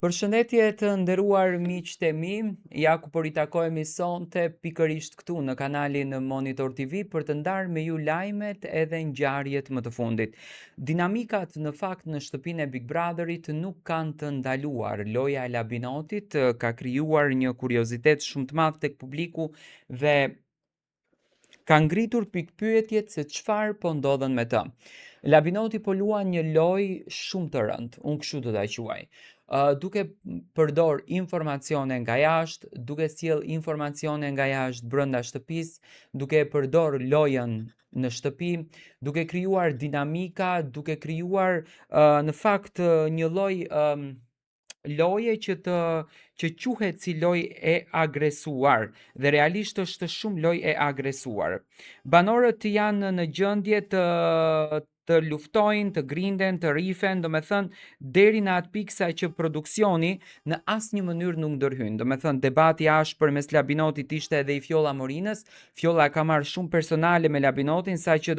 Përshëndetje të nderuar miqtë e mi, ja ku po ritakojemi sonte pikërisht këtu në kanalin Monitor TV për të ndarë me ju lajmet edhe ngjarjet më të fundit. Dinamikat në fakt në shtëpinë e Big Brotherit nuk kanë të ndaluar. Loja e Labinotit ka krijuar një kuriozitet shumë të madh tek publiku dhe ka ngritur pikpyetjet se çfarë po ndodhen me të. Labinoti po luan një lojë shumë të rëndë, unë kështu do ta quaj. Duke përdor informacione nga jashtë, duke sjell informacione nga jashtë brenda shtëpisë, duke përdor lojën në shtëpi, duke krijuar dinamika, duke krijuar në fakt një lloj loje që quhet si lojë e agresuar dhe realisht është shumë lojë e agresuar. Banorët janë në gjendje të luftojnë, të grinden, të rifen, deri në atë pikë sa që produksioni në asnjë mënyrë nuk ndërhyn. Debati ashpër mes Labinotit ishte edhe i Fjolla Morinës. Fjolla ka marrë shumë personale me Labinotin, saqë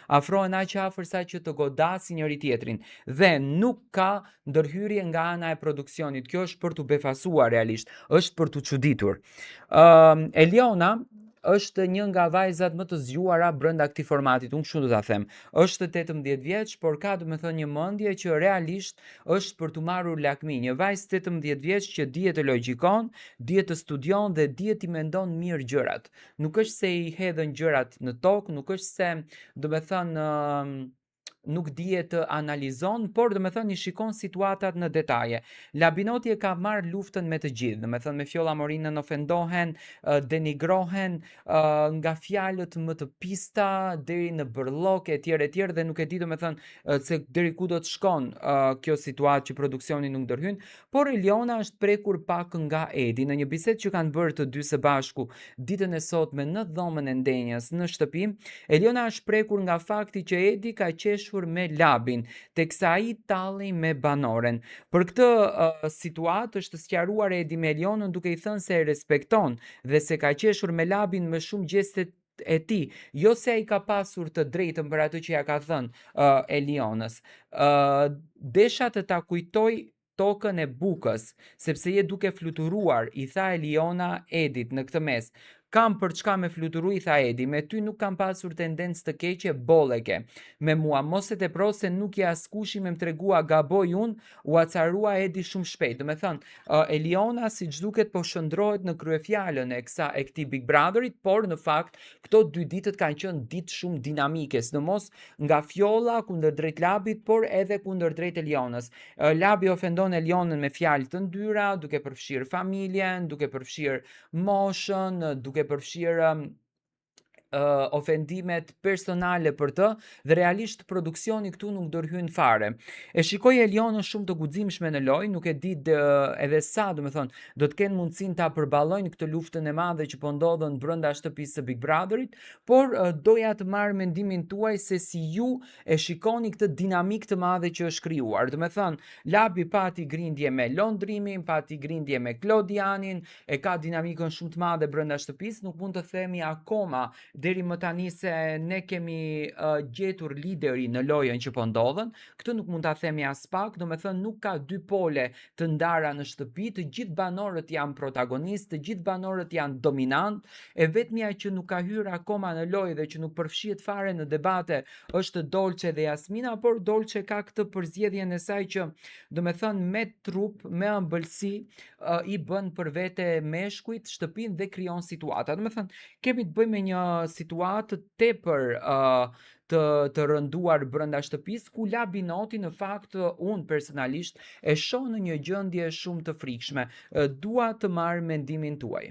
afrohen aq afër sa që të godasin njëri tjetrin dhe nuk ka ndërhyrje nga ana e produksionit. Kjo është për t'u befasuar realisht, është për t'u çuditur. Eliona është një nga vajzat më të zgjuara brenda këtij formatit, unë kështu do ta them. Është 18 vjeç, por ka një mendje që realisht është për t'u marrur lakmi. Një vajzë 18 vjeç që dihet të logjikon, dihet të studion dhe dihet të mendon mirë gjërat. Nuk është se i hedhën gjërat në tokë, nuk është se nuk dihet të analizon, por i shikon situatat në detaje. Labinoti e ka marrë luftën me të gjithë, me Fjolla Morinën ofendohen, denigrohen nga fjalët më të pista deri në bërllok etj dhe nuk e di se deri ku do të shkon kjo situatë që produksioni nuk ndërhyn, por Eliona është prekur pak nga Edi. Në një bisedë që kanë bërë të dy së bashku ditën e sotme në dhomën e ndenjas në shtëpi, Eliona është prekur nga fakti që Edi ka qeshur me Labin, teksa ai tallej me banoren. Për këtë situatë është sqaruar Edi me Elionën duke i thënë se e respekton dhe se ka qeshur me Labin me shumë gjeste e tij, jo se ai ka pasur të drejtën për atë që ja ka thënë Elionës. Desha të ta kujtoj tokën e bukës, sepse je duke fluturuar, i tha Eliona Edit në këtë mes. Kam për çka me fluturu, i tha Edi, me ty nuk kam pasur tendencë të keqe, bolleke. Me mua mos e tepro se nuk ja askushi me më tregua gaboj unë, u acarua Edi shumë shpejt. Eliona siç duket po shndrohet në kryefjalën e këtij Big Brotherit, por në fakt këto dy ditët kanë qenë ditë shumë dinamike, sidomos nga Fjolla kundërdrejt Labit, por edhe kundërdrejt Elionës. Labi ofendon Elionën me fjalë të ndyra, duke përfshirë familjen, duke përfshirë moshën, duke përfshirë ofendimet personale për të dhe realisht produksioni këtu nuk ndërhyn fare. E shikoj Elionën shumë të guximshme në lojë, nuk e di edhe sa do të kenë mundësinë ta përballojnë këtë luftën e madhe që po ndodhen brenda shtëpisë së Big Brotherit, por doja të marr mendimin tuaj se si ju e shikoni këtë dinamik të madhe që është krijuar. Labi pati grindje me Londrimin, pati grindje me Klodianin, e ka dinamikën shumë të madhe brenda shtëpisë, nuk mund të themi akoma deri më tani se ne kemi gjetur lideri në lojën që po ndodhen. Këtë nuk mund ta themi as pak, nuk ka dy pole të ndara në shtëpi, të gjithë banorët janë protagonistë, të gjithë banorët janë dominant, e vetmja që nuk ka hyrë akoma në lojë dhe që nuk përfshihet fare në debate është Dolce dhe Jasmina, por Dolce ka këtë përzgjedhjen e saj që me trup, me ëmbëlsi i bën për vete meshkujt shtëpinë dhe krijon situata. Kemi të bëjmë me një situatë tepër të rënduar brenda shtëpisë, ku Labinoti në fakt unë personalisht e shoh në një gjendje shumë të frikshme. Dua të marr mendimin tuaj.